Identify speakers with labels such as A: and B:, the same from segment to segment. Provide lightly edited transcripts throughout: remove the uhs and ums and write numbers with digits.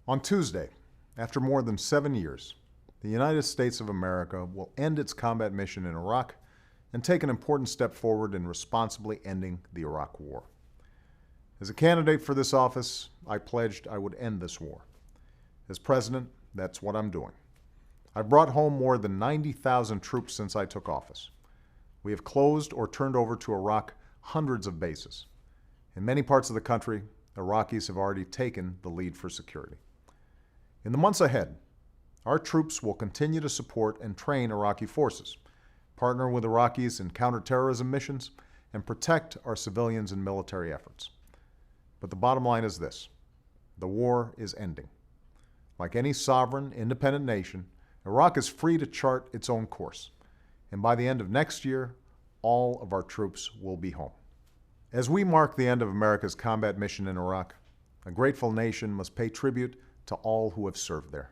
A: On Tuesday, after more than 7 years, the United States of America will end its combat mission in Iraq and take an important step forward in responsibly ending the Iraq War. As a candidate for this office, I pledged I would end this war. As president, that's what I'm doing. I've brought home more than 90,000 troops since I took office. We have closed or turned over to Iraq hundreds of bases. In many parts of the country, Iraqis have already taken the lead for security. In the months ahead, our troops will continue to support and train Iraqi forces, partner with Iraqis in counterterrorism missions, and protect our civilians in military efforts. But the bottom line is this: the war is ending. Like any sovereign, independent nation, Iraq is free to chart its own course. And by the end of next year, all of our troops will be home. As we mark the end of America's combat mission in Iraq, a grateful nation must pay tribute to all who have served there.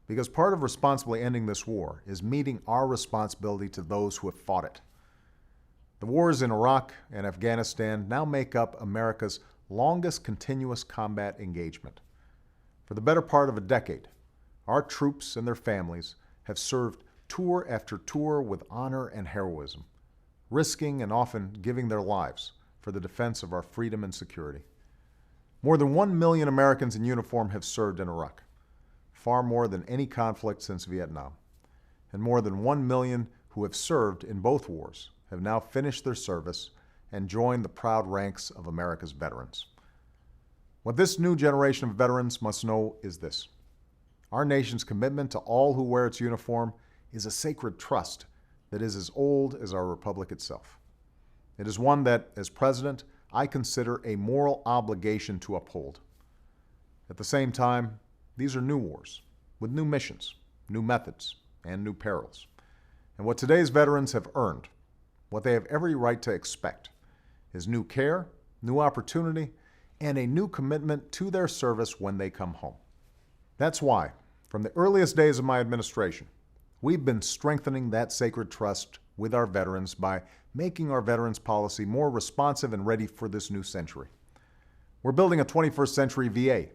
A: Because part of responsibly ending this war is meeting our responsibility to those who have fought it. The wars in Iraq and Afghanistan now make up America's longest continuous combat engagement. For the better part of a decade, our troops and their families have served tour after tour with honor and heroism, risking and often giving their lives for the defense of our freedom and security. More than 1 million Americans in uniform have served in Iraq, far more than any conflict since Vietnam. And more than 1 million who have served in both wars have now finished their service and joined the proud ranks of America's veterans. What this new generation of veterans must know is this: our nation's commitment to all who wear its uniform is a sacred trust that is as old as our republic itself. It is one that, as president, I consider a moral obligation to uphold. At the same time, these are new wars, with new missions, new methods, and new perils. And what today's veterans have earned, what they have every right to expect, is new care, new opportunity, and a new commitment to their service when they come home. That's why, from the earliest days of my administration, we've been strengthening that sacred trust with our veterans by making our veterans policy more responsive and ready for this new century. We're building a 21st century VA,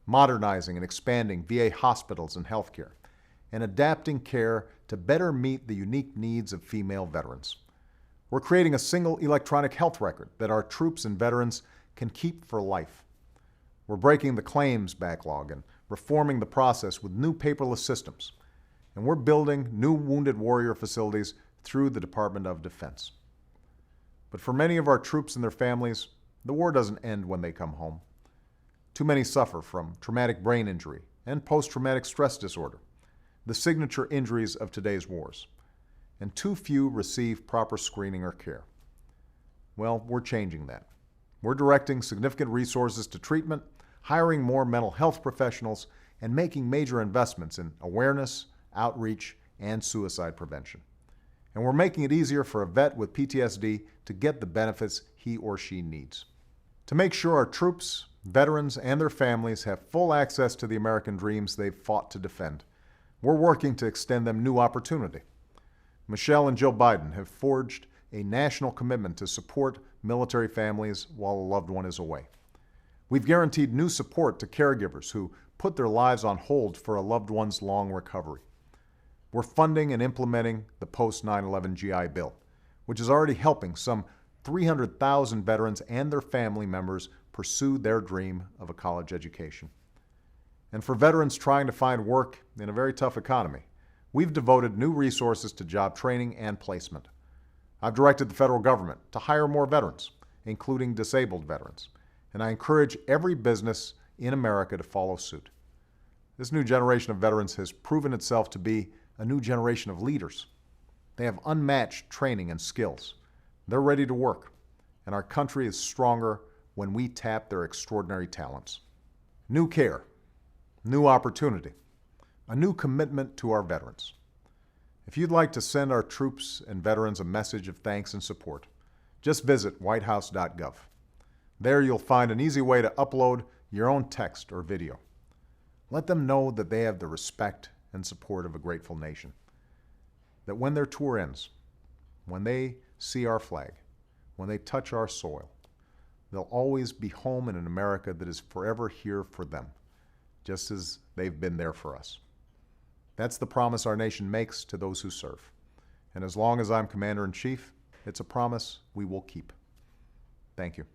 A: modernizing and expanding VA hospitals and healthcare, and adapting care to better meet the unique needs of female veterans. We're creating a single electronic health record that our troops and veterans can keep for life. We're breaking the claims backlog and reforming the process with new paperless systems. And we're building new Wounded Warrior facilities through the Department of Defense. But for many of our troops and their families, the war doesn't end when they come home. Too many suffer from traumatic brain injury and post-traumatic stress disorder, the signature injuries of today's wars. And too few receive proper screening or care. Well, we're changing that. We're directing significant resources to treatment, hiring more mental health professionals, and making major investments in awareness, outreach, and suicide prevention. And we're making it easier for a vet with PTSD to get the benefits he or she needs. To make sure our troops, veterans, and their families have full access to the American dreams they've fought to defend, we're working to extend them new opportunity. Michelle and Jill Biden have forged a national commitment to support military families while a loved one is away. We've guaranteed new support to caregivers who put their lives on hold for a loved one's long recovery. We're funding and implementing the post-9/11 GI Bill, which is already helping some 300,000 veterans and their family members pursue their dream of a college education. And for veterans trying to find work in a very tough economy, we've devoted new resources to job training and placement. I've directed the federal government to hire more veterans, including disabled veterans, and I encourage every business in America to follow suit. This new generation of veterans has proven itself to be a new generation of leaders. They have unmatched training and skills. They're ready to work, and our country is stronger when we tap their extraordinary talents. New care, new opportunity, a new commitment to our veterans. If you'd like to send our troops and veterans a message of thanks and support, just visit whitehouse.gov. There you'll find an easy way to upload your own text or video. Let them know that they have the respect and support of a grateful nation. That when their tour ends, when they see our flag, when they touch our soil, they'll always be home in an America that is forever here for them, just as they've been there for us. That's the promise our nation makes to those who serve. And as long as I'm Commander-in-Chief, it's a promise we will keep. Thank you.